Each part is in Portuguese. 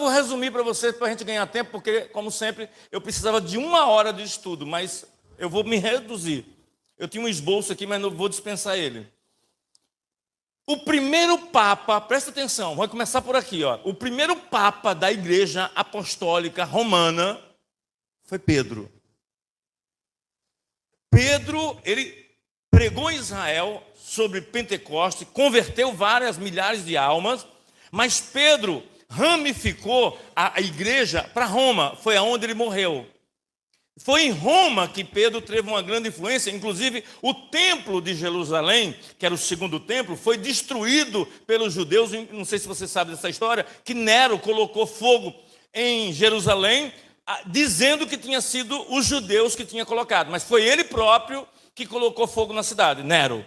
vou resumir para vocês, para a gente ganhar tempo, porque, como sempre, eu precisava de 1 hora de estudo, mas eu vou me reduzir. Eu tinha um esboço aqui, mas não vou dispensar ele. O primeiro Papa, presta atenção, vamos começar por aqui, ó. O primeiro Papa da Igreja Apostólica Romana foi Pedro. Pedro, ele pregou em Israel sobre Pentecostes, converteu várias milhares de almas, mas Pedro ramificou a igreja para Roma, foi aonde ele morreu. Foi em Roma que Pedro teve uma grande influência, inclusive o templo de Jerusalém, que era o segundo templo, foi destruído pelos judeus, não sei se você sabe dessa história, que Nero colocou fogo em Jerusalém, dizendo que tinha sido os judeus que tinha colocado, mas foi ele próprio que colocou fogo na cidade, Nero.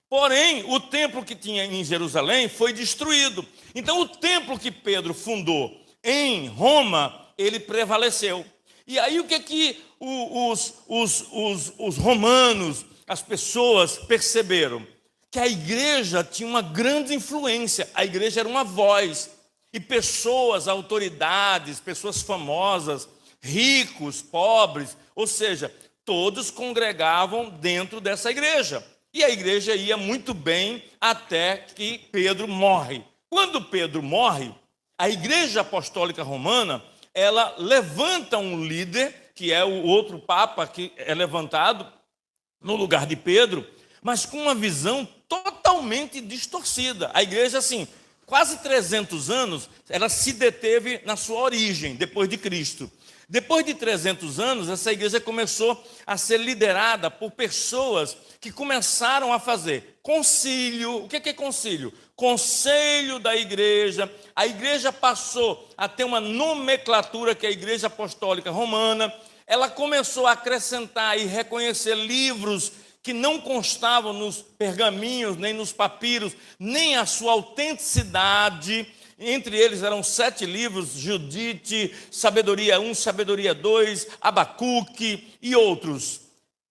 Porém, o templo que tinha em Jerusalém foi destruído. Então, o templo que Pedro fundou em Roma, ele prevaleceu. E aí, o que os romanos, as pessoas perceberam? Que a igreja tinha uma grande influência, a igreja era uma voz. E pessoas, autoridades, pessoas famosas, ricos, pobres, ou seja, todos congregavam dentro dessa igreja. E a igreja ia muito bem até que Pedro morre. Quando Pedro morre, a Igreja Apostólica Romana, ela levanta um líder, que é o outro Papa que é levantado no lugar de Pedro, mas com uma visão totalmente distorcida. A igreja, assim, quase 300 anos, ela se deteve na sua origem, depois de Cristo. Depois de 300 anos, essa igreja começou a ser liderada por pessoas que começaram a fazer concílio. O que é concílio? Conselho da igreja. A igreja passou a ter uma nomenclatura, que é a Igreja Apostólica Romana. Ela começou a acrescentar e reconhecer livros que não constavam nos pergaminhos, nem nos papiros, nem a sua autenticidade. Entre eles eram 7 livros, Judite, Sabedoria 1, Sabedoria 2, Abacuque e outros.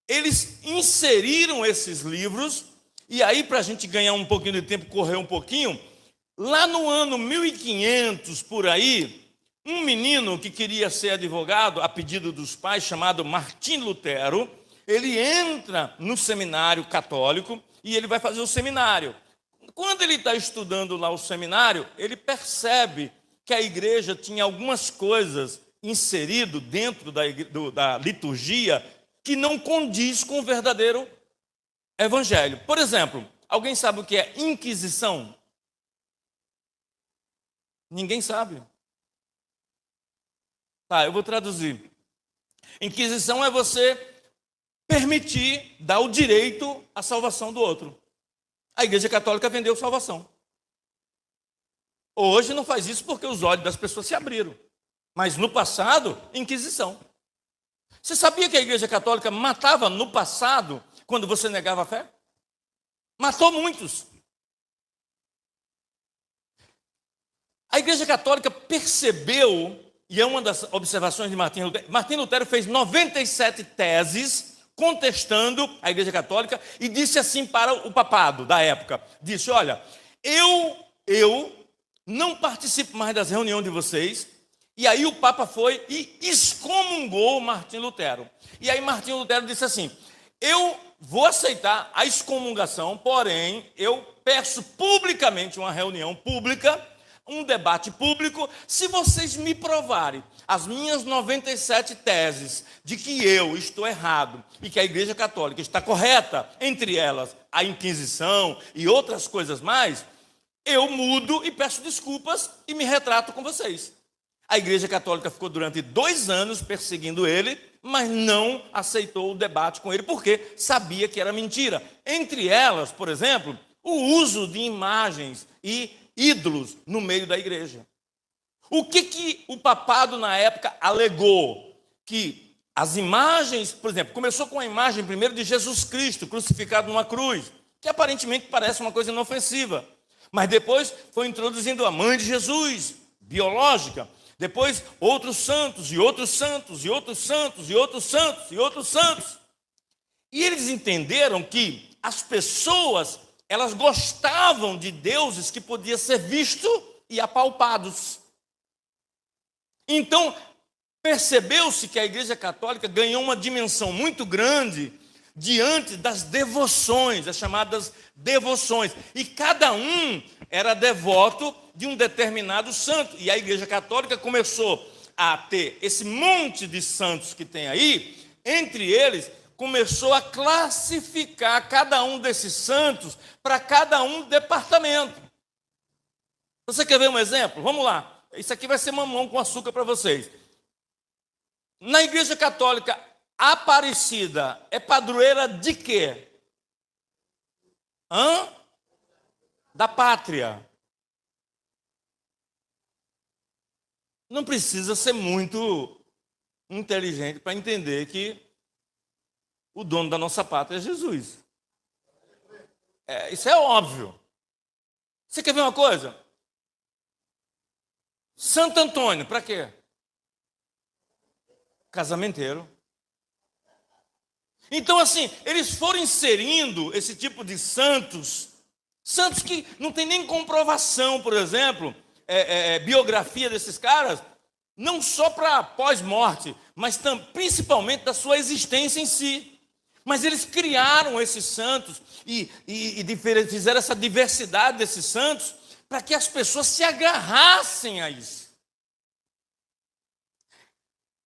Eles inseriram esses livros, e aí, para a gente ganhar um pouquinho de tempo, correr um pouquinho, lá no ano 1500, por aí, um menino que queria ser advogado, a pedido dos pais, chamado Martim Lutero, ele entra no seminário católico e ele vai fazer o seminário. Quando ele está estudando lá o seminário, ele percebe que a igreja tinha algumas coisas inserido dentro da liturgia que não condiz com o verdadeiro evangelho. Por exemplo, alguém sabe o que é Inquisição? Ninguém sabe. Tá, eu vou traduzir. Inquisição é você permitir, dar o direito à salvação do outro. A Igreja Católica vendeu salvação. Hoje não faz isso porque os olhos das pessoas se abriram. Mas no passado, Inquisição. Você sabia que a Igreja Católica matava no passado quando você negava a fé? Matou muitos. A Igreja Católica percebeu, e é uma das observações de Martim Lutero. Martim Lutero fez 97 teses contestando a Igreja Católica e disse assim para o papado da época, disse, olha, eu não participo mais das reuniões de vocês. E aí o Papa foi e excomungou Martim Lutero. E aí Martim Lutero disse assim, eu vou aceitar a excomungação, porém eu peço publicamente uma reunião pública, um debate público, se vocês me provarem as minhas 97 teses de que eu estou errado e que a Igreja Católica está correta, entre elas a Inquisição e outras coisas mais, eu mudo e peço desculpas e me retrato com vocês. A Igreja Católica ficou durante 2 anos perseguindo ele, mas não aceitou o debate com ele, porque sabia que era mentira. Entre elas, por exemplo, o uso de imagens e ídolos no meio da igreja. O que o papado na época alegou? Que as imagens, por exemplo, começou com a imagem primeiro de Jesus Cristo crucificado numa cruz, que aparentemente parece uma coisa inofensiva, mas depois foi introduzindo a mãe de Jesus, biológica, depois outros santos, e outros santos, e outros santos, e outros santos, e outros santos. E eles entenderam que as pessoas, elas gostavam de deuses que podiam ser vistos e apalpados. Então, percebeu-se que a Igreja Católica ganhou uma dimensão muito grande diante das devoções, as chamadas devoções. E cada um era devoto de um determinado santo. E a Igreja Católica começou a ter esse monte de santos que tem aí, entre eles, começou a classificar cada um desses santos para cada um departamento. Você quer ver um exemplo? Vamos lá. Isso aqui vai ser mamão com açúcar para vocês. Na Igreja Católica, Aparecida é padroeira de quê? Da pátria. Não precisa ser muito inteligente para entender que o dono da nossa pátria é Jesus. Isso é óbvio. Você quer ver uma coisa? Santo Antônio, para quê? Casamenteiro. Então, assim, eles foram inserindo esse tipo de santos que não tem nem comprovação, por exemplo, biografia desses caras, não só para pós-morte, mas principalmente da sua existência em si. Mas eles criaram esses santos e fizeram essa diversidade desses santos para que as pessoas se agarrassem a isso.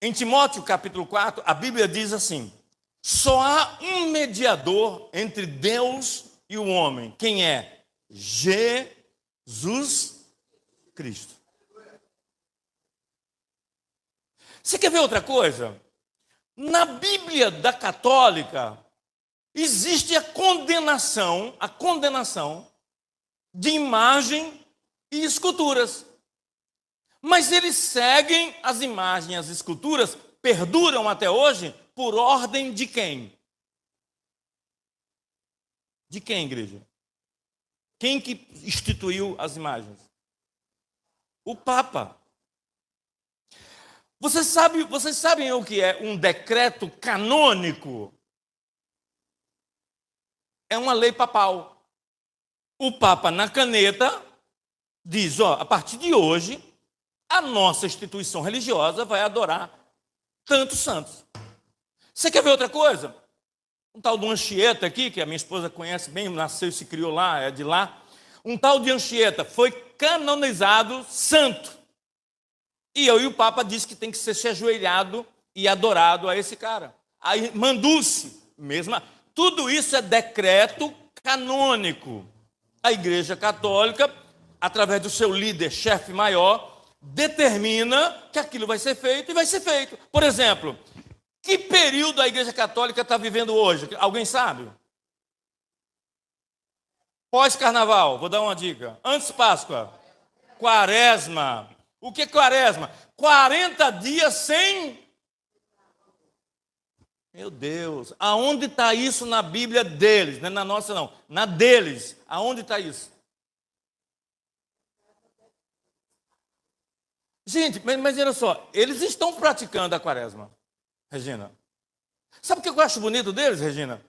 Em Timóteo capítulo 4, a Bíblia diz assim: só há um mediador entre Deus e o homem. Quem é? Jesus Cristo. Você quer ver outra coisa? Na Bíblia da Católica existe a condenação de imagem e esculturas. Mas eles seguem as imagens e as esculturas, perduram até hoje, por ordem de quem? De quem, igreja? Quem que instituiu as imagens? O Papa. Vocês sabem o que é um decreto canônico? É uma lei papal. O Papa, na caneta, diz, a partir de hoje, a nossa instituição religiosa vai adorar tantos santos. Você quer ver outra coisa? Um tal de Anchieta aqui, que a minha esposa conhece bem, nasceu e se criou lá, é de lá. Um tal de Anchieta foi canonizado santo. E o Papa disse que tem que ser se ajoelhado e adorado a esse cara. Aí mandou-se, tudo isso é decreto canônico. A Igreja Católica, através do seu líder, chefe maior, determina que aquilo vai ser feito e vai ser feito. Por exemplo, que período a Igreja Católica está vivendo hoje? Alguém sabe? Pós-carnaval, vou dar uma dica. Antes Páscoa, Quaresma. O que é Quaresma? 40 dias sem... Meu Deus, aonde está isso na Bíblia deles? Não é na nossa não, na deles. Aonde está isso? Gente, mas olha só, eles estão praticando a Quaresma, Regina. Sabe o que eu acho bonito deles, Regina?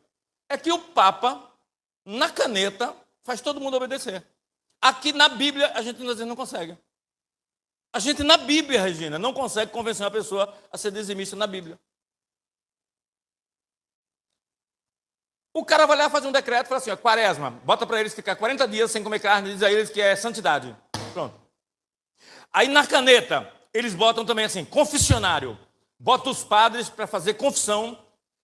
É que o Papa, na caneta, faz todo mundo obedecer. Aqui na Bíblia, a gente às vezes não consegue. A gente na Bíblia, Regina, não consegue convencer uma pessoa a ser dizimista na Bíblia. O cara vai lá fazer um decreto e fala assim, Quaresma, bota para eles ficar 40 dias sem comer carne, diz a eles que é santidade. Pronto. Aí na caneta, eles botam também assim, confessionário. Bota os padres para fazer confissão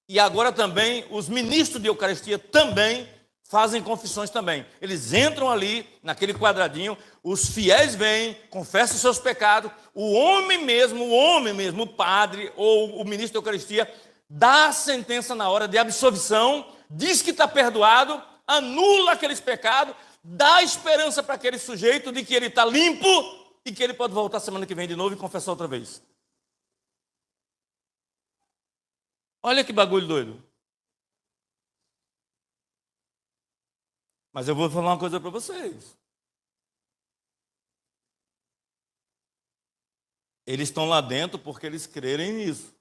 e agora também os ministros de Eucaristia também fazem confissões também. Eles entram ali, naquele quadradinho, os fiéis vêm, confessam os seus pecados, o homem mesmo, o padre ou o ministro da Eucaristia, dá a sentença na hora de absolvição, diz que está perdoado, anula aqueles pecados, dá esperança para aquele sujeito de que ele está limpo e que ele pode voltar semana que vem de novo e confessar outra vez. Olha que bagulho doido. Mas eu vou falar uma coisa para vocês. Eles estão lá dentro porque eles crerem nisso.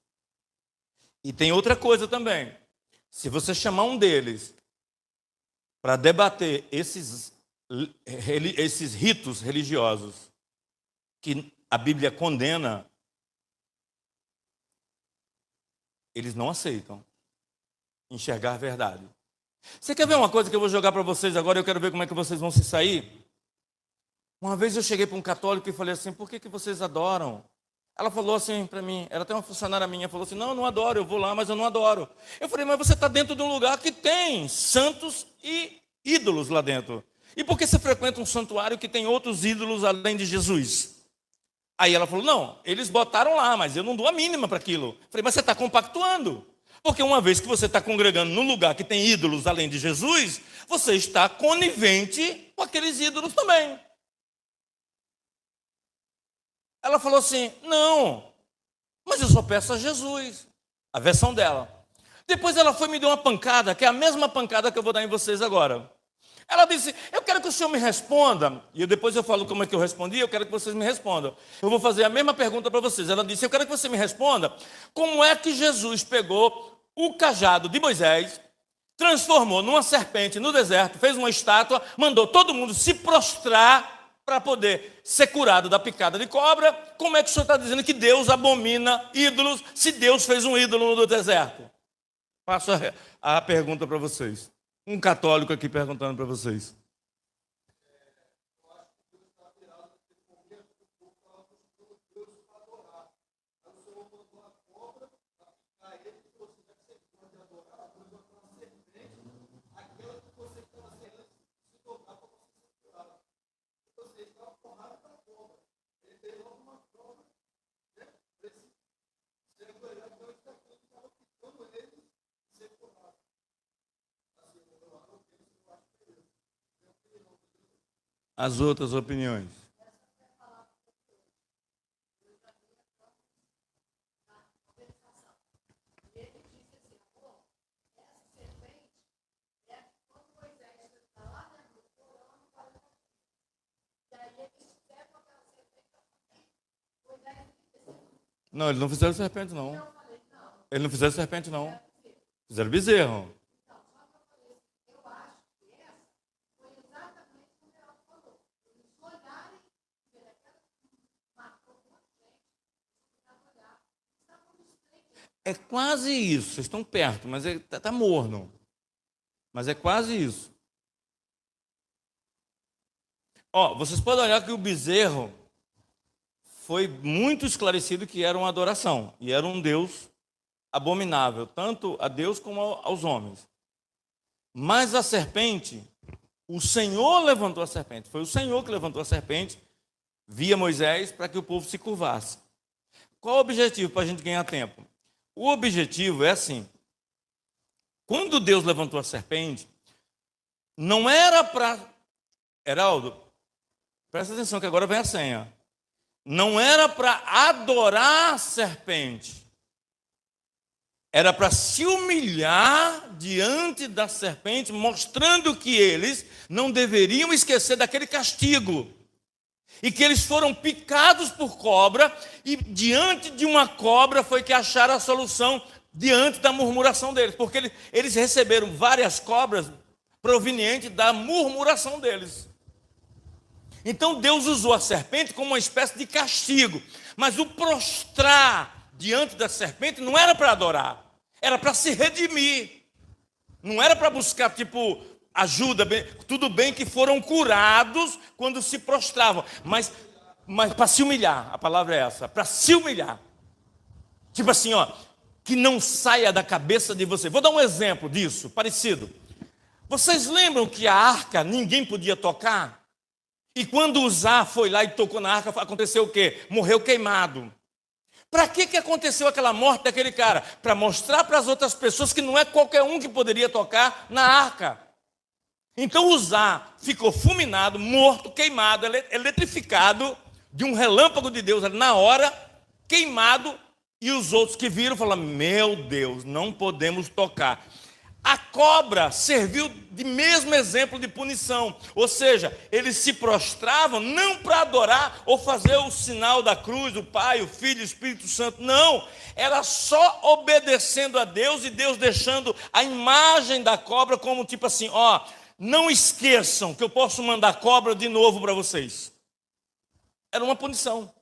E tem outra coisa também. Se você chamar um deles para debater esses ritos religiosos que a Bíblia condena, Eles não aceitam enxergar a verdade. Você quer ver uma coisa que eu vou jogar para vocês agora? Eu quero ver como é que vocês vão se sair. Uma vez eu cheguei para um católico e falei assim: por que vocês adoram? Ela falou assim para mim, era até uma funcionária minha, falou assim: não, eu não adoro, eu vou lá, mas eu não adoro. Eu falei: mas você está dentro de um lugar que tem santos e ídolos lá dentro. E por que você frequenta um santuário que tem outros ídolos além de Jesus? Aí ela falou: não, eles botaram lá, mas eu não dou a mínima para aquilo. Eu falei: mas você está compactuando. Porque uma vez que você está congregando num lugar que tem ídolos além de Jesus, você está conivente com aqueles ídolos também. Ela falou assim: não, mas eu só peço a Jesus. A versão dela. Depois ela foi e me deu uma pancada, que é a mesma pancada que eu vou dar em vocês agora. Ela disse: eu quero que o senhor me responda, e depois eu falo como é que eu respondi, eu quero que vocês me respondam. Eu vou fazer a mesma pergunta para vocês. Ela disse: eu quero que você me responda, como é que Jesus pegou o cajado de Moisés, transformou numa serpente no deserto, fez uma estátua, mandou todo mundo se prostrar para poder ser curado da picada de cobra. Como é que o senhor está dizendo que Deus abomina ídolos, se Deus fez um ídolo no deserto? Faço a pergunta para vocês. Um católico aqui perguntando para vocês. As outras opiniões. Não, eles não fizeram serpente, não. Eles não fizeram serpente, não. Fizeram bezerro. É quase isso. Vocês estão perto, mas tá morno. Mas é quase isso. Ó, vocês podem olhar que o bezerro foi muito esclarecido que era uma adoração. E era um Deus abominável, tanto a Deus como aos homens. Mas a serpente, o Senhor levantou a serpente. Foi o Senhor que levantou a serpente via Moisés para que o povo se curvasse. Qual o objetivo para a gente ganhar tempo? O objetivo é assim: quando Deus levantou a serpente, não era para... Heraldo, presta atenção que agora vem a senha. Não era para adorar a serpente. Era para se humilhar diante da serpente, mostrando que eles não deveriam esquecer daquele castigo. E que eles foram picados por cobra, e diante de uma cobra foi que acharam a solução diante da murmuração deles. Porque eles receberam várias cobras provenientes da murmuração deles. Então Deus usou a serpente como uma espécie de castigo. Mas o prostrar diante da serpente não era para adorar, era para se redimir. Não era para buscar, tipo, ajuda. Tudo bem que foram curados quando se prostravam, mas para se humilhar, a palavra é essa, para se humilhar. Tipo assim, ó, que não saia da cabeça de você. Vou dar um exemplo disso, parecido. Vocês lembram que a arca ninguém podia tocar? E quando Uzá foi lá e tocou na arca, aconteceu o quê? Morreu queimado. Para que aconteceu aquela morte daquele cara? Para mostrar para as outras pessoas que não é qualquer um que poderia tocar na arca. Então Uzá ficou fulminado, morto, queimado, eletrificado, de um relâmpago de Deus ali na hora, queimado, e os outros que viram falaram: meu Deus, não podemos tocar. A cobra serviu de mesmo exemplo de punição, ou seja, eles se prostravam não para adorar ou fazer o sinal da cruz, do Pai, o Filho e o Espírito Santo, não, era só obedecendo a Deus e Deus deixando a imagem da cobra como tipo assim: ó, não esqueçam que eu posso mandar cobra de novo para vocês. Era uma punição.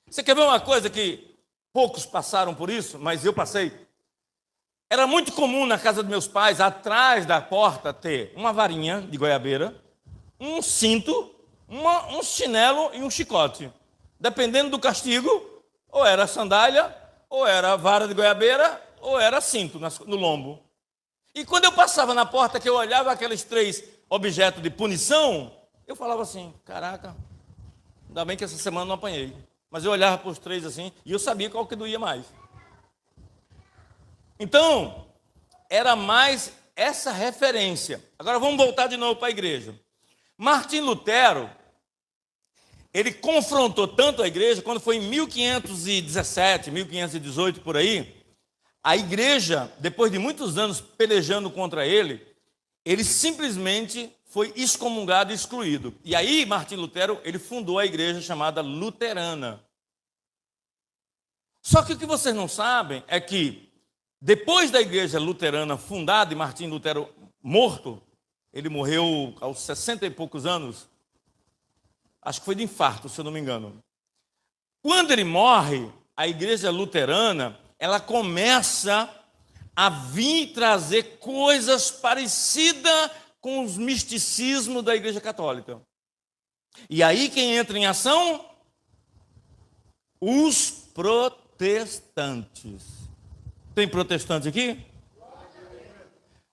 Você quer ver uma coisa que poucos passaram por isso, mas eu passei. Era muito comum na casa dos meus pais, atrás da porta, ter uma varinha de goiabeira, um cinto, um chinelo e um chicote. Dependendo do castigo, ou era sandália, ou era vara de goiabeira, ou era cinto no lombo. E quando eu passava na porta, que eu olhava aqueles 3 objetos de punição, eu falava assim, caraca, ainda bem que essa semana não apanhei. Mas eu olhava para os 3 assim, e eu sabia qual que doía mais. Então, era mais essa referência. Agora vamos voltar de novo para a igreja. Martim Lutero, ele confrontou tanto a igreja, quando foi em 1517, 1518, por aí, a igreja, depois de muitos anos pelejando contra ele, ele simplesmente foi excomungado e excluído. E aí, Martim Lutero, ele fundou a igreja chamada luterana. Só que o que vocês não sabem é que, depois da igreja luterana fundada e Martim Lutero morto, ele morreu aos 60 e poucos anos, acho que foi de infarto, se eu não me engano. Quando ele morre, a igreja luterana, ela começa a vir trazer coisas parecidas com os misticismos da igreja católica. E aí quem entra em ação? Os protestantes. Tem protestante aqui?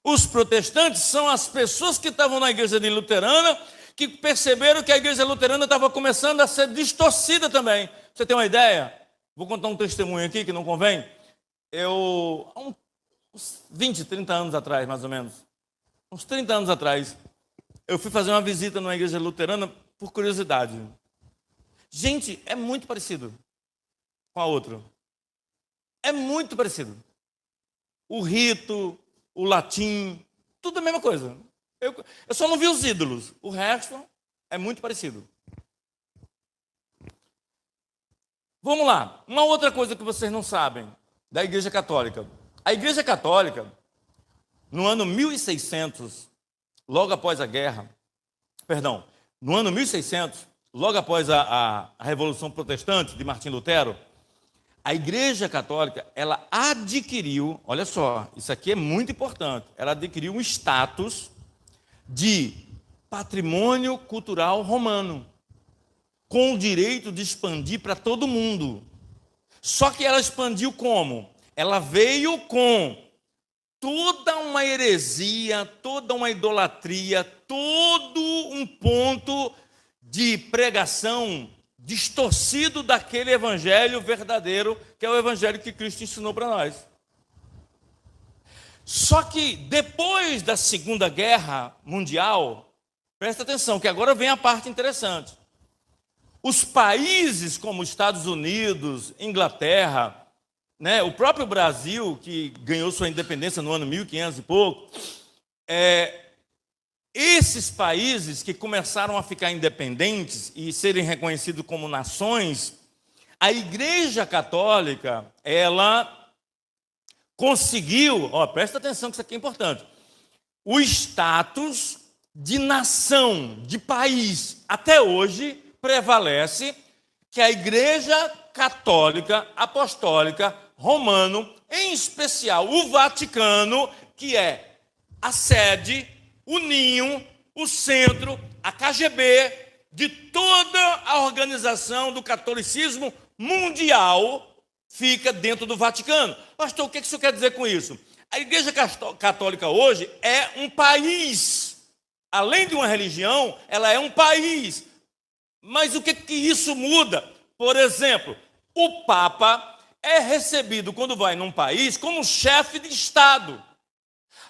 Os protestantes são as pessoas que estavam na igreja de luterana, que perceberam que a igreja luterana estava começando a ser distorcida também. Você tem uma ideia? Vou contar um testemunho aqui que não convém. Há uns 20, 30 anos atrás, mais ou menos, uns 30 anos atrás, eu fui fazer uma visita numa igreja luterana por curiosidade. Gente, é muito parecido com a outra. É muito parecido. O rito, o latim, tudo a mesma coisa. Eu só não vi os ídolos. O resto é muito parecido. Vamos lá. Uma outra coisa que vocês não sabem da Igreja Católica. A Igreja Católica, no ano 1600, logo após a guerra, no ano 1600, logo após a Revolução Protestante de Martim Lutero, a Igreja Católica, ela adquiriu, olha só, isso aqui é muito importante, ela adquiriu um status de patrimônio cultural romano, com o direito de expandir para todo mundo. Só que ela expandiu como? Ela veio com toda uma heresia, toda uma idolatria, todo um ponto de pregação distorcido daquele evangelho verdadeiro, que é o evangelho que Cristo ensinou para nós. Só que depois da Segunda Guerra Mundial, presta atenção, que agora vem a parte interessante. Os países como Estados Unidos, Inglaterra, o próprio Brasil, que ganhou sua independência no ano 1500 e pouco, esses países que começaram a ficar independentes e serem reconhecidos como nações, a Igreja Católica, ela conseguiu, presta atenção que isso aqui é importante, o status de nação, de país. Até hoje prevalece que a Igreja Católica Apostólica Romano, em especial o Vaticano, que é a sede, o ninho, o centro, a KGB de toda a organização do catolicismo mundial, fica dentro do Vaticano. Pastor, o que isso quer dizer com isso? A Igreja Católica hoje é um país. Além de uma religião, ela é um país. Mas o que isso muda? Por exemplo, o Papa é recebido, quando vai num país, como chefe de Estado.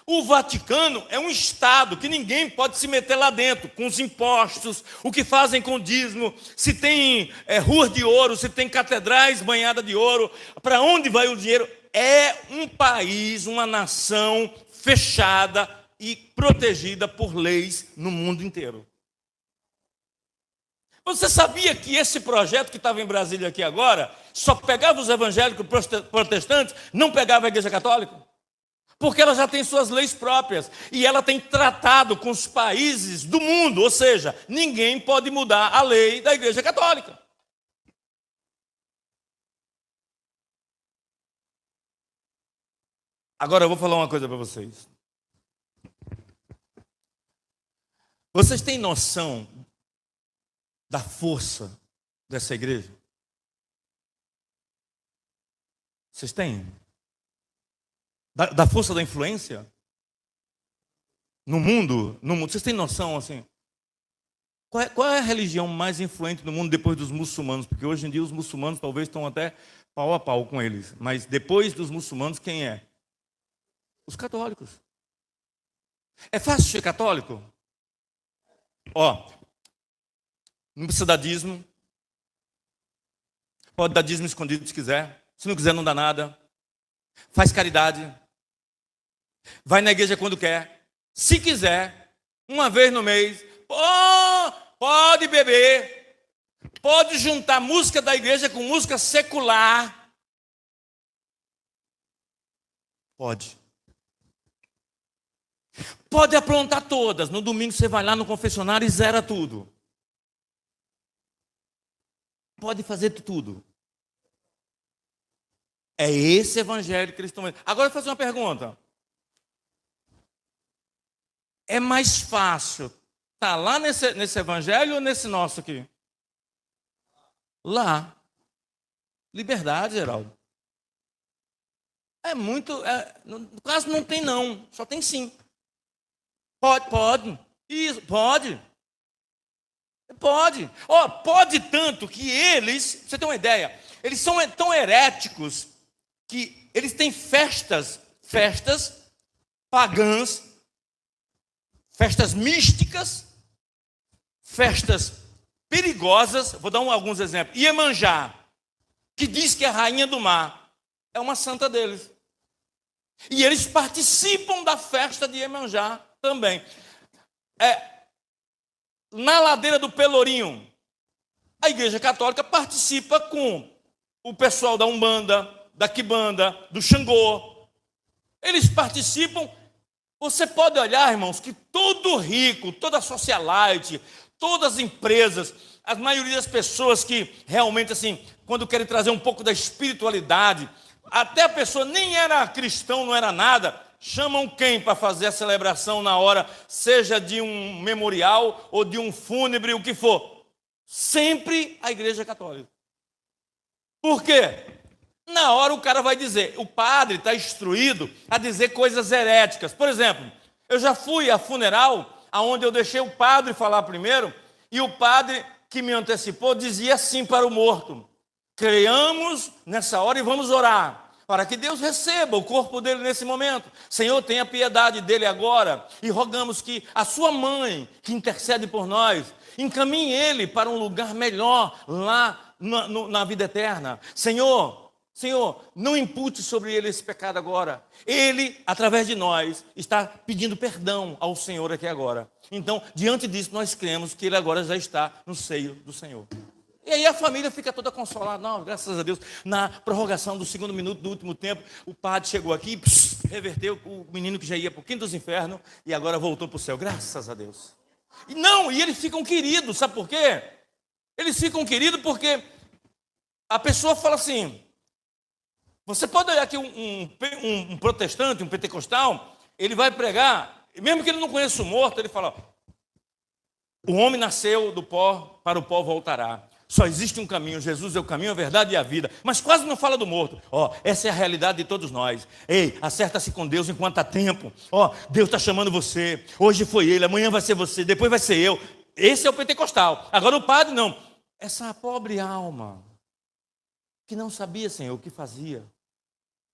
O Vaticano é um Estado que ninguém pode se meter lá dentro, com os impostos, o que fazem com o dízimo, se tem ruas de ouro, se tem catedrais banhadas de ouro, para onde vai o dinheiro. É um país, uma nação fechada e protegida por leis no mundo inteiro. Você sabia que esse projeto que estava em Brasília aqui agora, só pegava os evangélicos protestantes, não pegava a Igreja Católica? Porque ela já tem suas leis próprias e ela tem tratado com os países do mundo, ou seja, ninguém pode mudar a lei da Igreja Católica. Agora eu vou falar uma coisa para vocês. Vocês têm noção da força dessa igreja? Vocês têm? Da força da influência? No mundo? Vocês têm noção, assim? Qual é a religião mais influente no mundo depois dos muçulmanos? Porque hoje em dia os muçulmanos talvez estão até pau a pau com eles. Mas depois dos muçulmanos, quem é? Os católicos. É fácil ser católico? Ó, não precisa dar dízimo. Pode dar dízimo escondido se quiser. Se não quiser, não dá nada. Faz caridade. Vai na igreja quando quer. Se quiser, uma vez no mês. Pode beber. Pode juntar música da igreja com música secular. Pode. Pode aprontar todas. No domingo você vai lá no confessionário e zera tudo. Pode fazer tudo. É esse evangelho que eles estão vendo. Agora eu vou fazer uma pergunta. É mais fácil estar lá nesse evangelho ou nesse nosso aqui? Lá. Liberdade, Geraldo. É muito... quase não tem não. Só tem sim. Pode. Isso, pode. Pode. Pode tanto que eles... Você tem uma ideia? Eles são tão heréticos que eles têm festas pagãs, festas místicas, festas perigosas. Vou dar alguns exemplos. Iemanjá, que diz que é a rainha do mar, é uma santa deles. E eles participam da festa de Iemanjá também. Na ladeira do Pelourinho, a Igreja Católica participa com o pessoal da Umbanda, da Quimbanda, do Xangô. Eles participam. Você pode olhar, irmãos, que todo rico, toda socialite, todas as empresas, a maioria das pessoas que realmente, assim, quando querem trazer um pouco da espiritualidade, até a pessoa nem era cristão, não era nada, chamam quem para fazer a celebração na hora, seja de um memorial ou de um fúnebre, o que for? Sempre a Igreja Católica. Por quê? Na hora o cara vai dizer, o padre está instruído a dizer coisas heréticas. Por exemplo, eu já fui a funeral, onde eu deixei o padre falar primeiro, e o padre que me antecipou dizia assim para o morto: creiamos nessa hora e vamos orar, para que Deus receba o corpo dele nesse momento. Senhor, tenha piedade dele agora, e rogamos que a sua mãe, que intercede por nós, encaminhe ele para um lugar melhor lá na vida eterna. Senhor, não impute sobre ele esse pecado agora. Ele, através de nós, está pedindo perdão ao Senhor aqui agora. Então, diante disso, nós cremos que ele agora já está no seio do Senhor. E aí a família fica toda consolada. Não, graças a Deus, na prorrogação do segundo minuto do último tempo, o padre chegou aqui, reverteu o menino que já ia para o quinto dos infernos e agora voltou para o céu. Graças a Deus. E eles ficam queridos, sabe por quê? Eles ficam queridos porque a pessoa fala assim... Você pode olhar aqui um protestante, um pentecostal, ele vai pregar, mesmo que ele não conheça o morto, ele fala: o homem nasceu do pó, para o pó voltará. Só existe um caminho, Jesus é o caminho, a verdade e a vida. Mas quase não fala do morto. Essa é a realidade de todos nós. Ei, acerta-se com Deus enquanto há tempo. Deus está chamando você. Hoje foi ele, amanhã vai ser você, depois vai ser eu. Esse é o pentecostal. Agora o padre não. Essa pobre alma que não sabia, Senhor, o que fazia.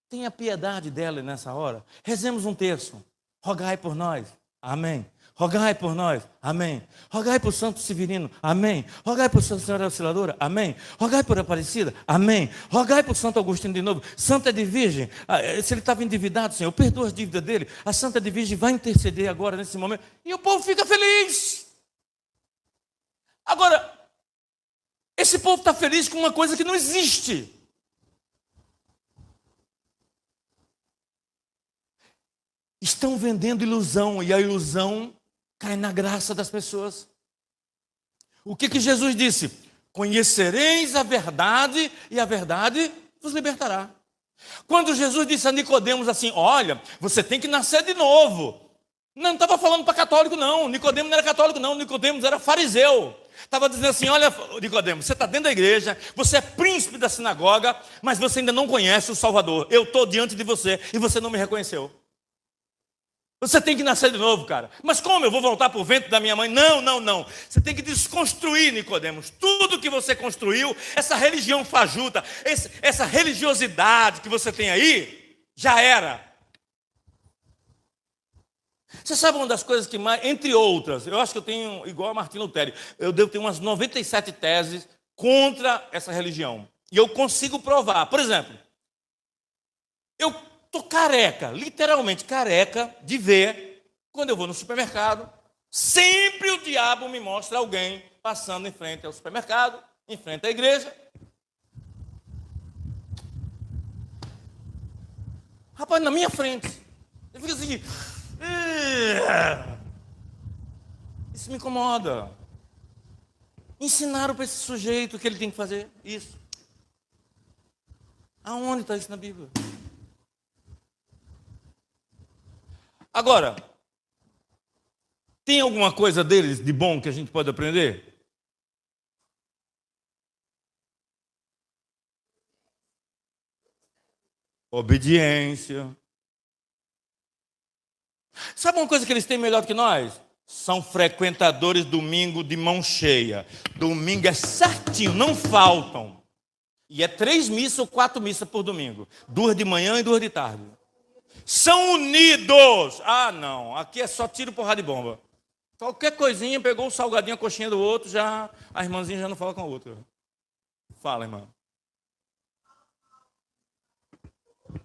Tenha piedade dela nessa hora. Rezemos um terço. Rogai por nós. Amém. Rogai por nós. Amém. Rogai por Santo Severino. Amém. Rogai por Santa Senhora Auxiliadora. Amém. Rogai por Aparecida. Amém. Rogai por Santo Agostinho de novo. Santa de Virgem. Se ele estava endividado, Senhor, perdoa as dívidas dele. A Santa de Virgem vai interceder agora, nesse momento. E o povo fica feliz. Agora, esse povo está feliz com uma coisa que não existe. Estão vendendo ilusão, e a ilusão cai na graça das pessoas. O que Jesus disse? Conhecereis a verdade, e a verdade vos libertará. Quando Jesus disse a Nicodemos assim: olha, você tem que nascer de novo. Não estava falando para católico, não. Nicodemos não era católico, não. Nicodemos era fariseu. Estava dizendo assim: olha, Nicodemos, você está dentro da igreja, você é príncipe da sinagoga, mas você ainda não conhece o Salvador. Eu estou diante de você e você não me reconheceu. Você tem que nascer de novo, cara. Mas como? Eu vou voltar para o ventre da minha mãe? Não, não, não. Você tem que desconstruir, Nicodemos. Tudo que você construiu, essa religião fajuta, essa religiosidade que você tem aí, já era. Você sabe uma das coisas que mais, entre outras, eu acho que eu tenho, igual a Martim Lutero, eu devo ter umas 97 teses contra essa religião. E eu consigo provar. Por exemplo, eu estou careca, literalmente careca, de ver, quando eu vou no supermercado, sempre o diabo me mostra alguém passando em frente ao supermercado, em frente à igreja. Rapaz, na minha frente. Ele fica assim, isso me incomoda. Ensinaram para esse sujeito que ele tem que fazer isso. Aonde está isso na Bíblia? Agora, tem alguma coisa deles de bom que a gente pode aprender? Obediência. Sabe uma coisa que eles têm melhor do que nós? São frequentadores domingo de mão cheia. Domingo é certinho, não faltam. E é 3 missas ou 4 missas por domingo. 2 de manhã e 2 de tarde. São unidos. Ah, não. Aqui é só tiro, porrada de bomba. Qualquer coisinha, pegou o salgadinho, a coxinha do outro, já a irmãzinha já não fala com a outra. Fala, irmã.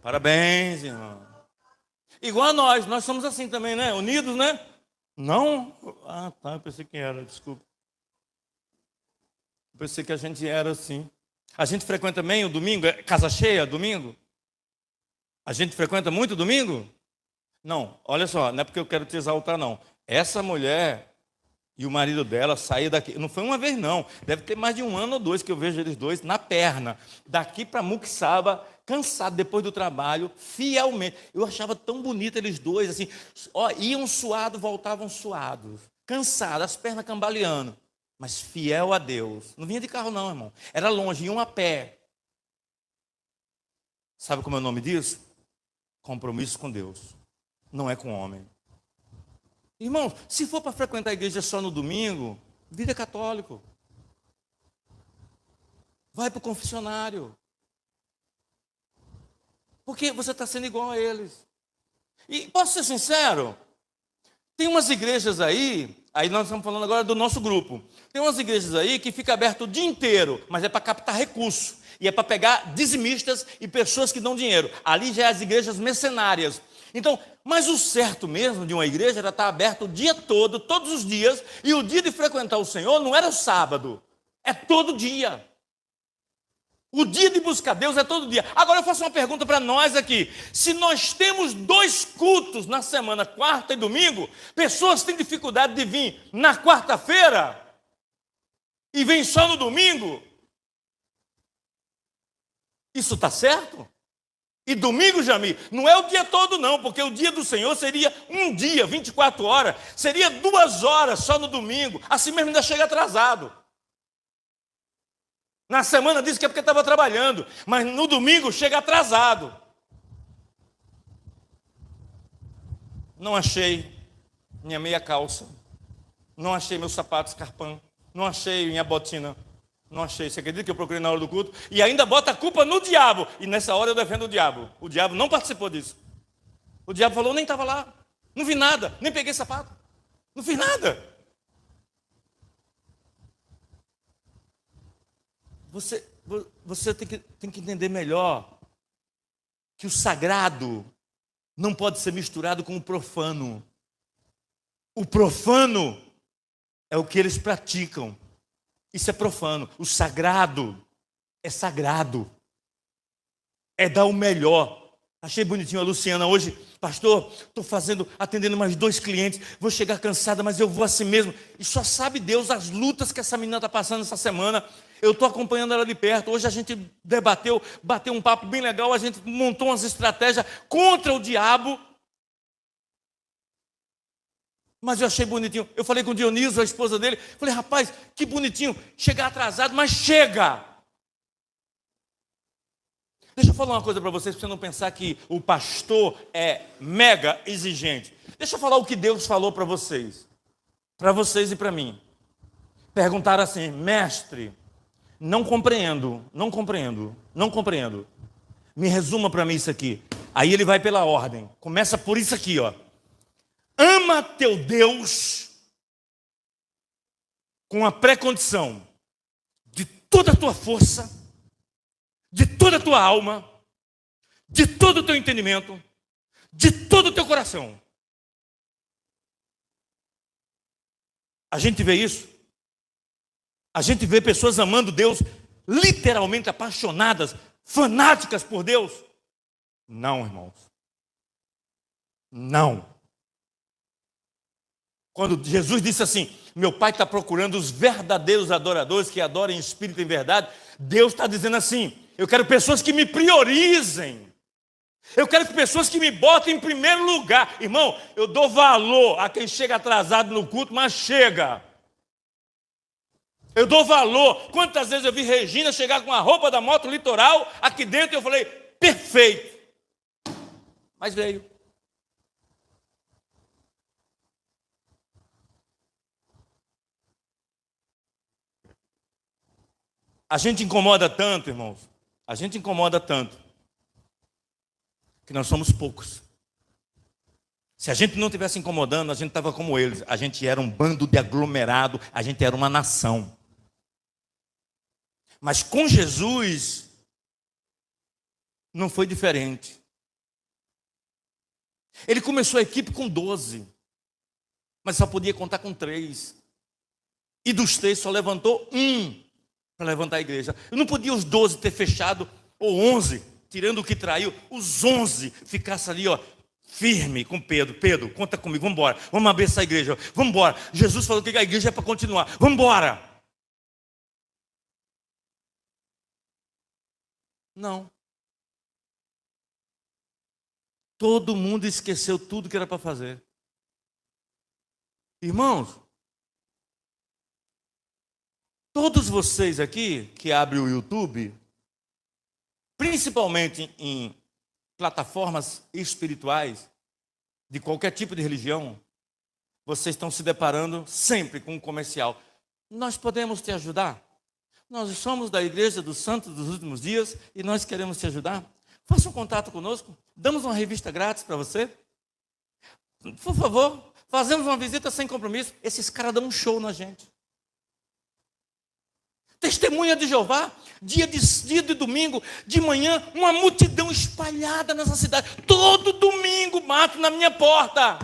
Parabéns, irmão. Igual a nós somos assim também, né? Unidos, né? Não? Ah, tá, eu pensei que era, desculpa. Eu pensei que a gente era assim. A gente frequenta bem o domingo? É casa cheia, domingo? A gente frequenta muito domingo? Não, olha só, não é porque eu quero te exaltar, não. Essa mulher e o marido dela saíram daqui, não foi uma vez não, deve ter mais de 1 ano ou 2 que eu vejo eles dois na perna, daqui para Muquixaba, cansado depois do trabalho, fielmente. Eu achava tão bonito eles dois, assim, ó, iam suados, voltavam suados, cansados, as pernas cambaleando, mas fiel a Deus. Não vinha de carro não, irmão, era longe, iam a pé. Sabe como é o nome disso? Compromisso com Deus, não é com o homem. Irmão, se for para frequentar a igreja só no domingo, vira católico. Vai para o confessionário. Porque você está sendo igual a eles. E posso ser sincero? Tem umas igrejas aí nós estamos falando agora do nosso grupo. Tem umas igrejas aí que fica aberto o dia inteiro, mas é para captar recurso. E é para pegar dizimistas e pessoas que dão dinheiro. Ali já é as igrejas mercenárias. Então, mas o certo mesmo de uma igreja era estar aberto o dia todo, todos os dias, e o dia de frequentar o Senhor não era o sábado, é todo dia. O dia de buscar Deus é todo dia. Agora eu faço uma pergunta para nós aqui. Se nós temos 2 cultos na semana, quarta e domingo, pessoas têm dificuldade de vir na quarta-feira e vêm só no domingo, isso está certo? E domingo, Jamil, não é o dia todo não, porque o dia do Senhor seria um dia, 24 horas, seria 2 horas só no domingo, assim mesmo ainda chega atrasado. Na semana disse que é porque estava trabalhando, mas no domingo chega atrasado. Não achei minha meia calça, não achei meu sapato escarpão, não achei minha botina. Não achei, você acredita que eu procurei na hora do culto? E ainda bota a culpa no diabo. E nessa hora eu defendo o diabo. O diabo não participou disso. O diabo falou, nem estava lá. Não vi nada, nem peguei sapato. Não fiz nada. Você tem que entender melhor que o sagrado não pode ser misturado com o profano. O profano é o que eles praticam. Isso é profano. O sagrado é sagrado. É dar o melhor. Achei bonitinho a Luciana hoje. Pastor, estou atendendo mais 2 clientes. Vou chegar cansada, mas eu vou assim mesmo. E só sabe Deus as lutas que essa menina está passando essa semana. Eu estou acompanhando ela de perto. Hoje a gente bateu um papo bem legal, a gente montou umas estratégias contra o diabo. Mas eu achei bonitinho. Eu falei com o Dionísio, a esposa dele, falei, rapaz, que bonitinho, chegar atrasado, mas chega. Deixa eu falar uma coisa para vocês, para você não pensar que o pastor é mega exigente. Deixa eu falar o que Deus falou para vocês e para mim. Perguntaram assim, mestre, não compreendo. Me resuma para mim isso aqui. Aí ele vai pela ordem. Começa por isso aqui, ó. Ama teu Deus com a pré-condição de toda a tua força, de toda a tua alma, de todo o teu entendimento, de todo o teu coração. A gente vê isso. A gente vê pessoas amando Deus, literalmente apaixonadas, fanáticas por Deus. Não, irmãos. Não. Quando Jesus disse assim, meu Pai está procurando os verdadeiros adoradores que adorem em espírito e em verdade, Deus está dizendo assim, eu quero pessoas que me priorizem. Eu quero pessoas que me botem em primeiro lugar. Irmão, eu dou valor a quem chega atrasado no culto, mas chega. Eu dou valor. Quantas vezes eu vi Regina chegar com a roupa da Moto Litoral aqui dentro e eu falei, perfeito. Mas veio. A gente incomoda tanto, irmãos. A gente incomoda tanto. Que nós somos poucos. Se a gente não estivesse incomodando, a gente estava como eles. A gente era um bando de aglomerado. A gente era uma nação. Mas com Jesus, não foi diferente. Ele começou a equipe com 12. Mas só podia contar com 3. E dos 3 só levantou um para levantar a igreja. Eu não podia os 12 ter fechado, ou 11, tirando o que traiu, os 11 ficassem ali, ó, firme com Pedro. Pedro, conta comigo, vamos embora. Vamos abrir essa igreja, vamos embora. Jesus falou que a igreja é para continuar. Vamos embora. Não. Todo mundo esqueceu tudo que era para fazer. Irmãos, todos vocês aqui que abrem o YouTube, principalmente em plataformas espirituais, de qualquer tipo de religião, vocês estão se deparando sempre com um comercial. Nós podemos te ajudar? Nós somos da Igreja dos Santos dos Últimos Dias e nós queremos te ajudar. Faça um contato conosco. Damos uma revista grátis para você. Por favor, fazemos uma visita sem compromisso. Esses caras dão um show na gente. Testemunha de Jeová, dia de domingo, de manhã, uma multidão espalhada nessa cidade. Todo domingo bato na minha porta.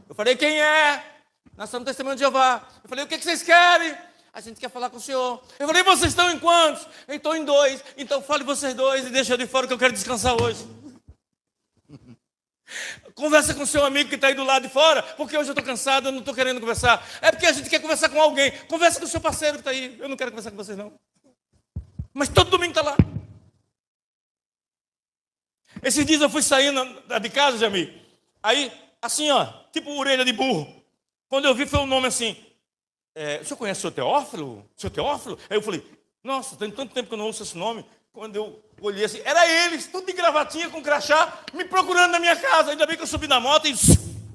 Eu falei, quem é? Nós somos Testemunha de Jeová. Eu falei, o que vocês querem? A gente quer falar com o senhor. Eu falei, vocês estão em quantos? Eu estou em 2. Então fale vocês 2 e deixa eu de fora que eu quero descansar hoje. Conversa com o seu amigo que está aí do lado de fora, porque hoje eu estou cansado, eu não estou querendo conversar. É porque a gente quer conversar com alguém. Conversa com o seu parceiro que está aí. Eu não quero conversar com vocês, não. Mas todo domingo está lá. Esses dias eu fui saindo de casa, Jamil. Aí, assim, ó, tipo orelha de burro. Quando eu vi, foi um nome assim. O senhor conhece o seu Teófilo? Seu Teófilo? Aí eu falei, nossa, tem tanto tempo que eu não ouço esse nome. Quando eu olhei assim, era eles, tudo de gravatinha, com crachá, me procurando na minha casa. Ainda bem que eu subi na moto e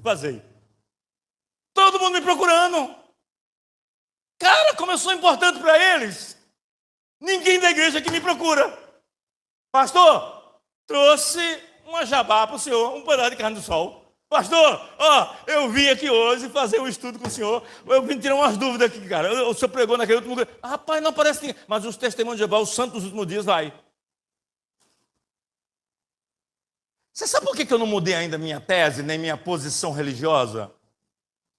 vazei. Todo mundo me procurando. Cara, como eu sou importante para eles. Ninguém da igreja aqui me procura. Pastor, trouxe uma jabá para o senhor, um pedaço de carne do sol. Pastor, ó, eu vim aqui hoje fazer um estudo com o senhor. Eu vim tirar umas dúvidas aqui, cara. O senhor pregou naquele último lugar. Rapaz, não aparece ninguém. Mas os testemunhos de Jeová, os santos dos últimos dias, vai. Você sabe por que eu não mudei ainda minha tese, nem minha posição religiosa?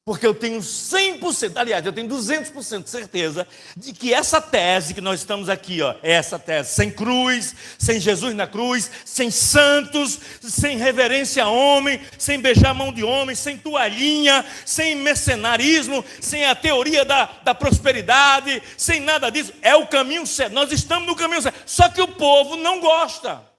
Porque eu tenho 100%, aliás, eu tenho 200% de certeza de que essa tese que nós estamos aqui, ó, é essa tese, sem cruz, sem Jesus na cruz, sem santos, sem reverência a homem, sem beijar a mão de homem, sem toalhinha, sem mercenarismo, sem a teoria da prosperidade, sem nada disso, é o caminho certo. Nós estamos no caminho certo, só que o povo não gosta.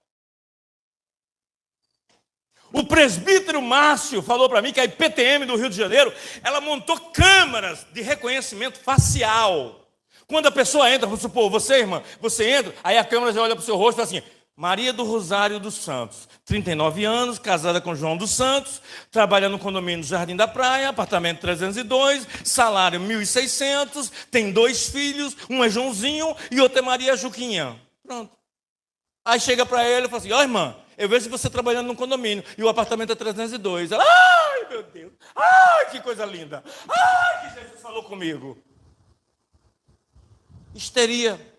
O presbítero Márcio falou para mim que a IPTM do Rio de Janeiro, ela montou câmaras de reconhecimento facial. Quando a pessoa entra, vamos supor, você, irmã, você entra, aí a câmera já olha para o seu rosto e fala assim: Maria do Rosário dos Santos, 39 anos, casada com João dos Santos, trabalha no condomínio do Jardim da Praia, apartamento 302, salário 1.600, tem 2 filhos, um é Joãozinho e outro é Maria Juquinha. Pronto. Aí chega para ele e fala assim: ó, irmã, eu vejo você trabalhando num condomínio e o apartamento é 302. Ela, ai meu Deus, ai que coisa linda, ai que Jesus falou comigo. Histeria.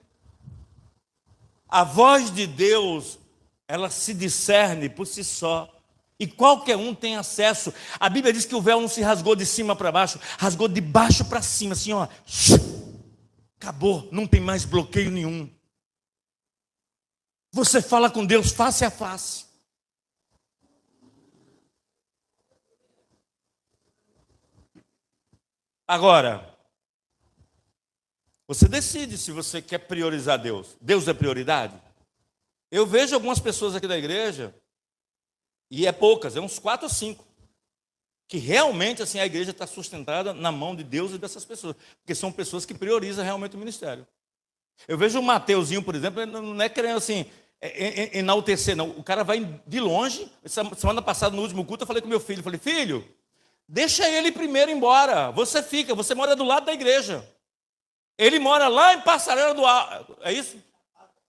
A voz de Deus, ela se discerne por si só. E qualquer um tem acesso. A Bíblia diz que o véu não se rasgou de cima para baixo, rasgou de baixo para cima, assim, ó. Acabou, não tem mais bloqueio nenhum. Você fala com Deus face a face. Agora, você decide se você quer priorizar Deus. Deus é prioridade? Eu vejo algumas pessoas aqui da igreja, e é poucas, é uns 4 ou 5, que realmente assim, a igreja está sustentada na mão de Deus e dessas pessoas, porque são pessoas que priorizam realmente o ministério. Eu vejo o Mateuzinho, por exemplo, ele não é querendo assim enaltecer, não. O cara vai de longe. Semana passada, no último culto, eu falei com meu filho, falei: filho, deixa ele primeiro embora, você fica, você mora do lado da igreja. Ele mora lá em Passarela do Ar, é isso?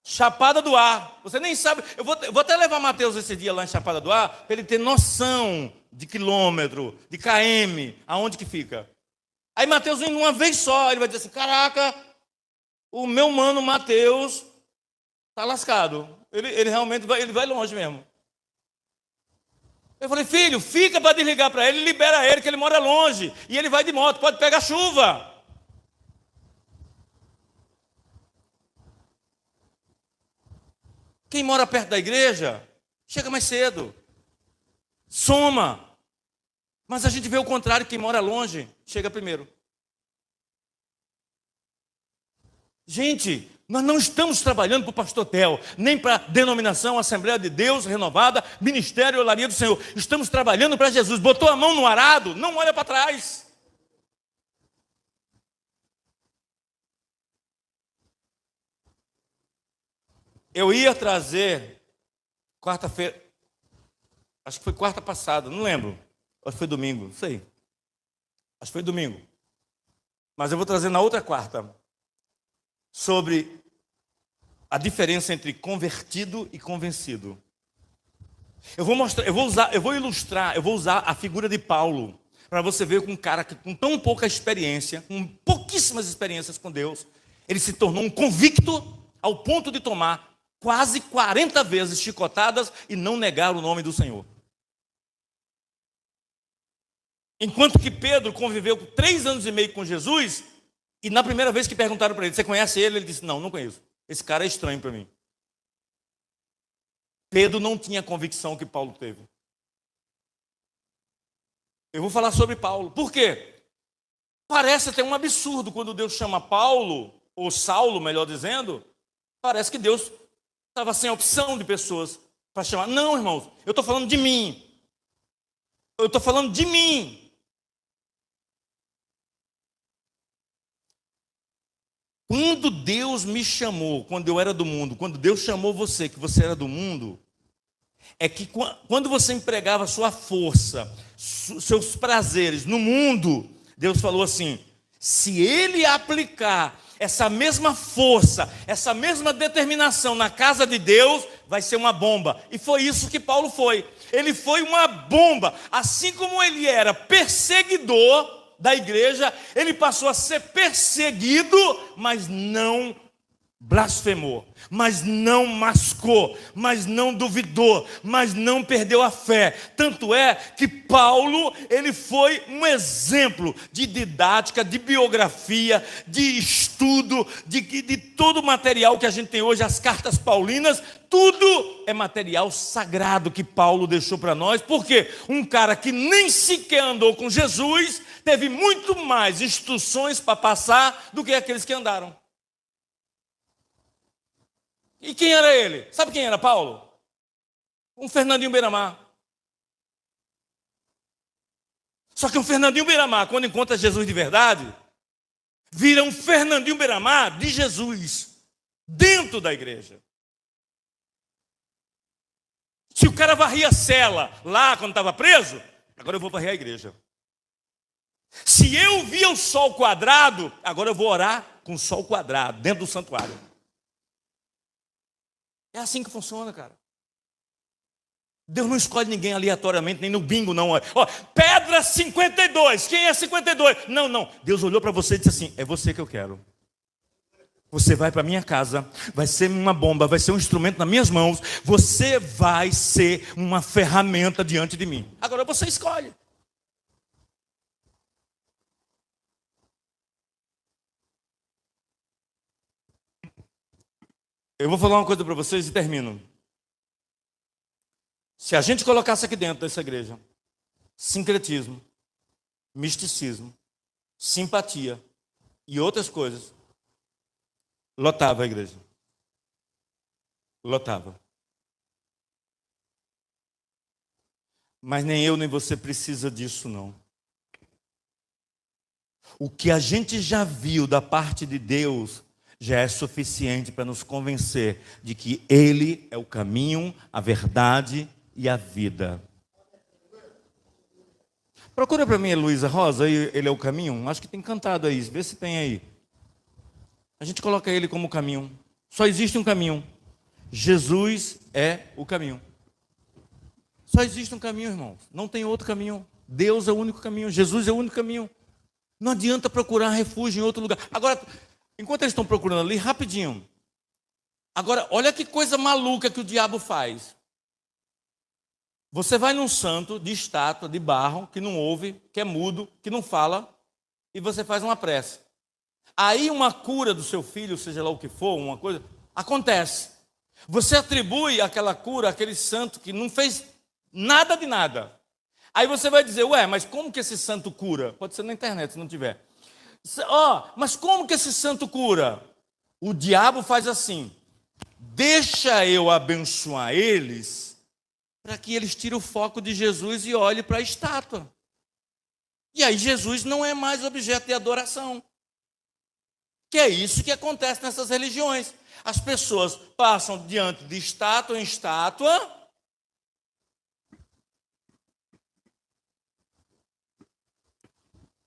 Chapada do Ar, você nem sabe. Eu vou até levar Mateus esse dia lá em Chapada do Ar, para ele ter noção de quilômetro, de km, aonde que fica. Aí Mateus vem uma vez só, ele vai dizer assim: caraca, o meu mano Mateus está lascado. Ele realmente vai longe mesmo. Eu falei: filho, fica para desligar para ele, libera ele, que ele mora longe. E ele vai de moto, pode pegar chuva. Quem mora perto da igreja, chega mais cedo. Soma. Mas a gente vê o contrário: quem mora longe, chega primeiro. Gente, nós não estamos trabalhando para o pastor Theo, nem para a denominação Assembleia de Deus Renovada, Ministério Olaria do Senhor. Estamos trabalhando para Jesus. Botou a mão no arado, não olha para trás. Eu ia trazer quarta-feira, acho que foi quarta passada, não lembro. Acho que foi domingo, não sei. Acho que foi domingo. Mas eu vou trazer na outra quarta sobre a diferença entre convertido e convencido. Eu vou usar a figura de Paulo para você ver que um cara que com tão pouca experiência, com pouquíssimas experiências com Deus, ele se tornou um convicto ao ponto de tomar quase 40 vezes chicotadas e não negar o nome do Senhor. Enquanto que Pedro conviveu 3 anos e meio com Jesus, e na primeira vez que perguntaram para ele: você conhece ele? Ele disse: não, não conheço. Esse cara é estranho para mim. Pedro não tinha a convicção que Paulo teve. Eu vou falar sobre Paulo. Por quê? Parece até um absurdo quando Deus chama Paulo, ou Saulo, melhor dizendo. Parece que Deus estava sem opção de pessoas para chamar. Não, irmãos, eu estou falando de mim. Eu estou falando de mim. Quando Deus me chamou, quando eu era do mundo, quando Deus chamou você, que você era do mundo, é que quando você empregava sua força, seus prazeres no mundo, Deus falou assim: se ele aplicar essa mesma força, essa mesma determinação na casa de Deus, vai ser uma bomba. E foi isso que Paulo foi. Ele foi uma bomba. Assim como ele era perseguidor da igreja, ele passou a ser perseguido, mas não blasfemou, mas não mascou, mas não duvidou, mas não perdeu a fé. Tanto é que Paulo, ele foi um exemplo de didática, de biografia, de estudo, de todo o material que a gente tem hoje, as cartas paulinas, tudo é material sagrado que Paulo deixou para nós. Porque um cara que nem sequer andou com Jesus teve muito mais instruções para passar do que aqueles que andaram. E quem era ele? Sabe quem era Paulo? Um Fernandinho Beiramar. Só que um Fernandinho Beiramar, quando encontra Jesus de verdade, vira um Fernandinho Beiramar de Jesus, dentro da igreja. Se o cara varria a cela lá quando estava preso, agora eu vou varrer a igreja. Se eu via o sol quadrado, agora eu vou orar com o sol quadrado, dentro do santuário. É assim que funciona, cara. Deus não escolhe ninguém aleatoriamente, nem no bingo, não. Ó, pedra 52, quem é 52? Não. Deus olhou para você e disse assim: é você que eu quero. Você vai para minha casa, vai ser uma bomba, vai ser um instrumento nas minhas mãos. Você vai ser uma ferramenta diante de mim. Agora você escolhe. Eu vou falar uma coisa para vocês e termino. Se a gente colocasse aqui dentro dessa igreja sincretismo, misticismo, simpatia e outras coisas, lotava a igreja. Lotava. Mas nem eu nem você precisa disso, não. O que a gente já viu da parte de Deus já é suficiente para nos convencer de que Ele é o caminho, a verdade e a vida. Procura para mim, Luísa Rosa, Ele é o caminho. Acho que tem cantado aí, vê se tem aí. A gente coloca Ele como caminho. Só existe um caminho. Jesus é o caminho. Só existe um caminho, irmãos. Não tem outro caminho. Deus é o único caminho. Jesus é o único caminho. Não adianta procurar refúgio em outro lugar. Agora, enquanto eles estão procurando ali, rapidinho. Agora, olha que coisa maluca que o diabo faz. Você vai num santo de estátua, de barro, que não ouve, que é mudo, que não fala, e você faz uma prece. Aí uma cura do seu filho, seja lá o que for, uma coisa, acontece. Você atribui aquela cura àquele santo que não fez nada de nada. Aí você vai dizer: ué, mas como que esse santo cura? Pode ser na internet, se não tiver. Mas como que esse santo cura? O diabo faz assim: deixa eu abençoar eles, para que eles tirem o foco de Jesus e olhem para a estátua. E aí Jesus não é mais objeto de adoração. Que é isso que acontece nessas religiões. As pessoas passam diante de estátua em estátua,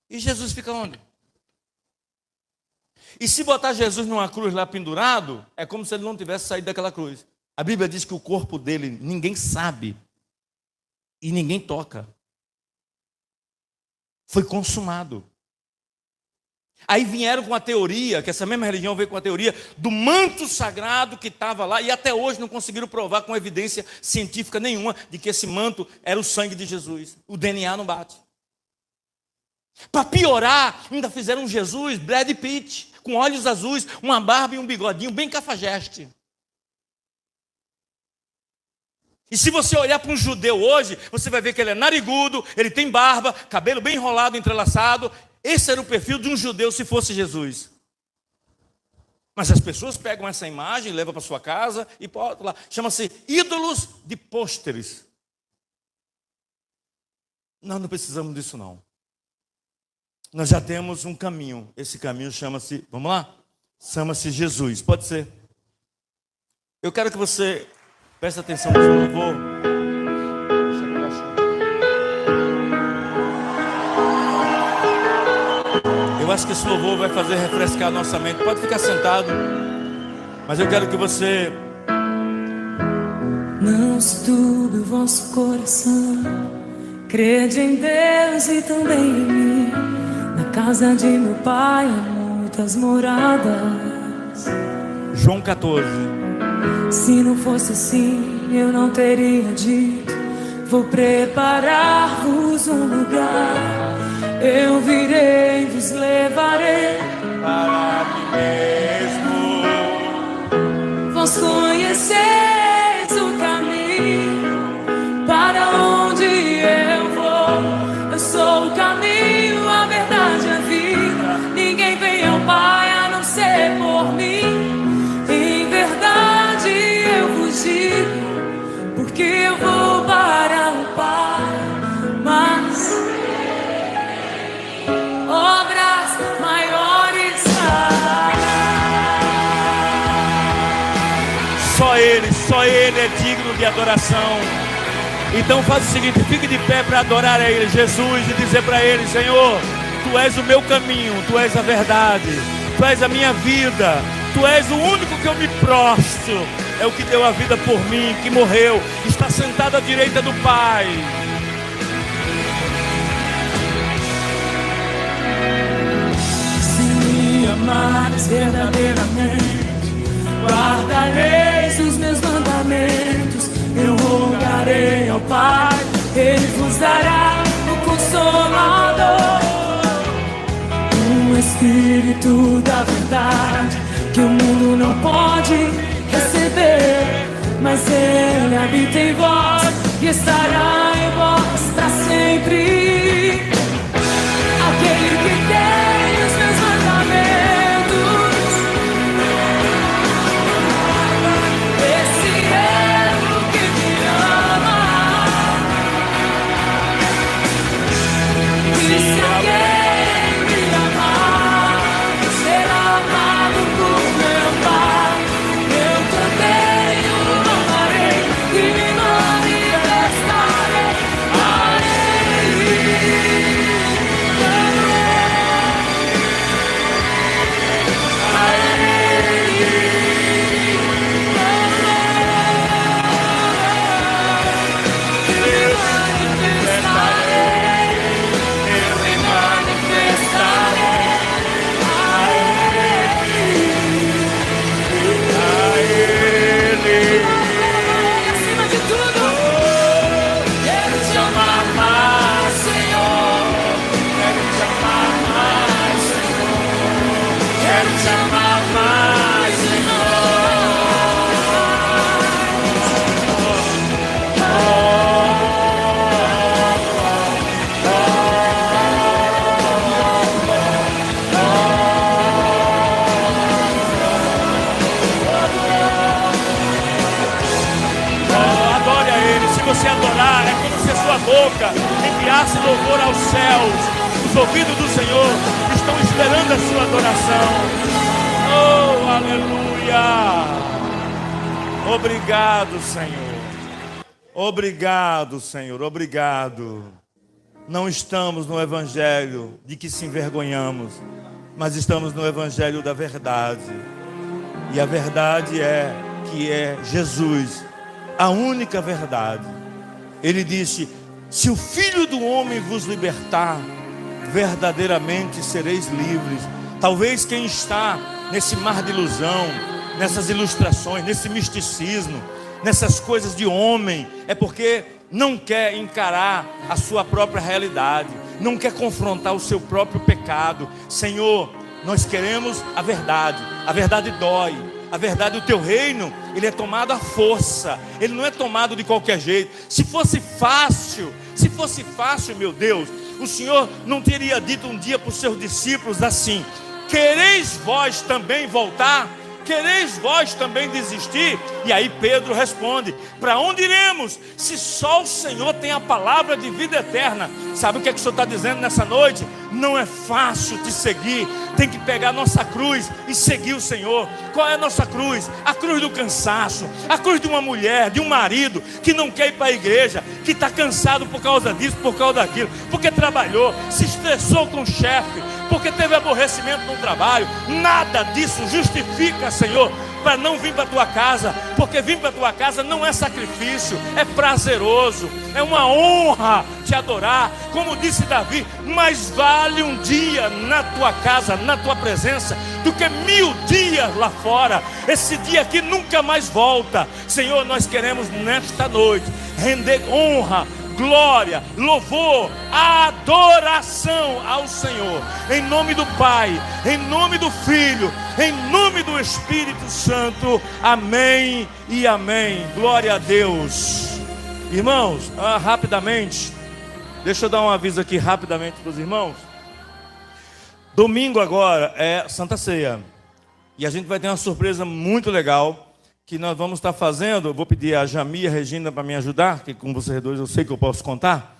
e Jesus fica onde? E se botar Jesus numa cruz lá pendurado, é como se ele não tivesse saído daquela cruz. A Bíblia diz que o corpo dele ninguém sabe e ninguém toca. Foi consumado. Aí vieram com a teoria, que essa mesma religião veio com a teoria do manto sagrado que estava lá, e até hoje não conseguiram provar com evidência científica nenhuma de que esse manto era o sangue de Jesus. O DNA não bate. Para piorar, ainda fizeram um Jesus Brad Pitt, com olhos azuis, uma barba e um bigodinho bem cafajeste. E se você olhar para um judeu hoje, você vai ver que ele é narigudo, ele tem barba, cabelo bem enrolado, entrelaçado. Esse era o perfil de um judeu se fosse Jesus. Mas as pessoas pegam essa imagem, levam para sua casa e botam lá. Chama-se ídolos de pôsteres. Nós não precisamos disso, não. Nós já temos um caminho. Esse caminho chama-se, vamos lá? Chama-se Jesus. Pode ser. Eu quero que você preste atenção nesse louvor. Eu acho que esse louvor vai fazer refrescar a nossa mente. Pode ficar sentado. Mas eu quero que você... Não se turbe o vosso coração. Crede em Deus e também em mim. Na casa de meu pai há muitas moradas. João 14. Se não fosse assim, eu não teria dito: vou preparar-vos um lugar. Eu virei e vos levarei Para mim mesmo. Vós conheceis o caminho para onde eu vou. Eu sou o caminho, a verdade e a vida. Ninguém vem ao Pai a não ser por mim. Em verdade eu vos digo, porque eu vou para o Pai. Mas obras maiores fará. Só Ele é digno de adoração. Então faz o seguinte, fique de pé para adorar a Ele, Jesus, e dizer para Ele: Senhor, Tu és o meu caminho, Tu és a verdade, Tu és a minha vida, Tu és o único que eu me prostro. É o que deu a vida por mim, que morreu, está sentado à direita do Pai. Se me amares verdadeiramente, guardareis os meus mandamentos. Eu rogarei ao Pai, Ele vos dará o Consolador, o Espírito da verdade, que o mundo não pode receber, mas Ele habita em vós e estará em vós para sempre. Aquele que tem os meus mandamentos, esse é o que me ama. E se alguém me amar, será amado por meu Pai. Eu também o amarei e me manifestarei a Ele. Acima de tudo, quero te amar mais, Senhor. Quero te amar mais, Senhor. Quero te amar mais, Adore a Ele. Se você adorar, é como se a sua boca enviasse louvor aos céus. Os ouvidos do Senhor estão esperando a sua adoração. Oh, aleluia! Obrigado, Senhor. Obrigado, Senhor. Obrigado. Não estamos no evangelho de que se envergonhamos, mas estamos no evangelho da verdade. E a verdade é que é Jesus, a única verdade. Ele disse: se o Filho do Homem vos libertar, verdadeiramente sereis livres. Talvez quem está nesse mar de ilusão, nessas ilustrações, nesse misticismo, nessas coisas de homem, é porque não quer encarar a sua própria realidade, não quer confrontar o seu próprio pecado. Senhor, nós queremos a verdade dói. A verdade, o teu reino, ele é tomado à força, ele não é tomado de qualquer jeito. Se fosse fácil, meu Deus, o Senhor não teria dito um dia para os seus discípulos assim: quereis vós também voltar? Quereis vós também desistir? E aí Pedro responde: para onde iremos, se só o Senhor tem a palavra de vida eterna? Sabe o que é que o Senhor está dizendo nessa noite? Não é fácil te seguir, tem que pegar a nossa cruz e seguir o Senhor. Qual é a nossa cruz? A cruz do cansaço, a cruz de uma mulher, de um marido que não quer ir para a igreja, que está cansado por causa disso, por causa daquilo, porque trabalhou, se estressou com o chefe, porque teve aborrecimento no trabalho. Nada disso justifica, Senhor, para não vir para a tua casa, porque vir para a tua casa não é sacrifício, é prazeroso, é uma honra te adorar. Como disse Davi, mais vale um dia na tua casa, na tua presença, do que 1000 dias lá fora. Esse dia aqui nunca mais volta. Senhor, nós queremos nesta noite render honra, glória, louvor, adoração ao Senhor, em nome do Pai, em nome do Filho, em nome do Espírito Santo, amém e amém. Glória a Deus. Irmãos, rapidamente, deixa eu dar um aviso aqui rapidamente para os irmãos. Domingo agora é Santa Ceia, e a gente vai ter uma surpresa muito legal que nós vamos estar fazendo. Eu vou pedir a Jamie e a Regina para me ajudar, que com vocês dois eu sei que eu posso contar,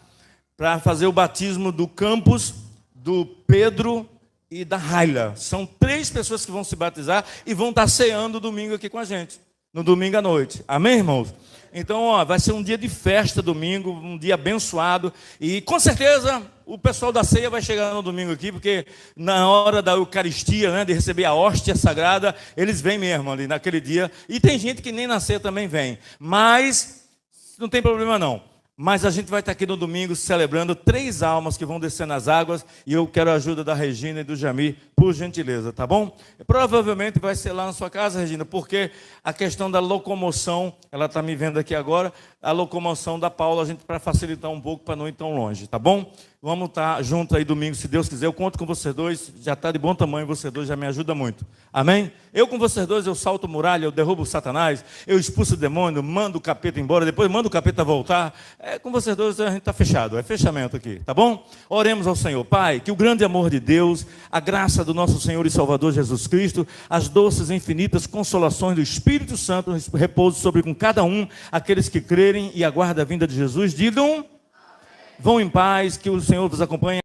para fazer o batismo do Campos, do Pedro e da Raila. São 3 pessoas que vão se batizar e vão estar ceando domingo aqui com a gente, no domingo à noite. Amém, irmãos? Então, vai ser um dia de festa domingo, um dia abençoado, e com certeza o pessoal da ceia vai chegar no domingo aqui, porque na hora da Eucaristia, né, de receber a hóstia sagrada, eles vêm mesmo ali naquele dia, e tem gente que nem na ceia também vem, mas não tem problema não. Mas a gente vai estar aqui no domingo celebrando 3 almas que vão descer nas águas, e eu quero a ajuda da Regina e do Jamie, por gentileza, tá bom? Provavelmente vai ser lá na sua casa, Regina, porque a questão da locomoção, ela está me vendo aqui agora, a locomoção da Paula, a gente para facilitar um pouco, para não ir tão longe, tá bom? Vamos estar juntos aí domingo, se Deus quiser. Eu conto com vocês dois, já está de bom tamanho, vocês dois já me ajudam muito. Amém? Eu com vocês dois, eu salto muralha, eu derrubo Satanás, eu expulso o demônio, mando o capeta embora, depois mando o capeta voltar. Com vocês dois a gente está fechado, é fechamento aqui, tá bom? Oremos ao Senhor. Pai, que o grande amor de Deus, a graça do nosso Senhor e Salvador Jesus Cristo, as doces e infinitas consolações do Espírito Santo repousem sobre com cada um, aqueles que crerem e aguardam a vinda de Jesus, digam... Vão em paz, que o Senhor vos acompanhe.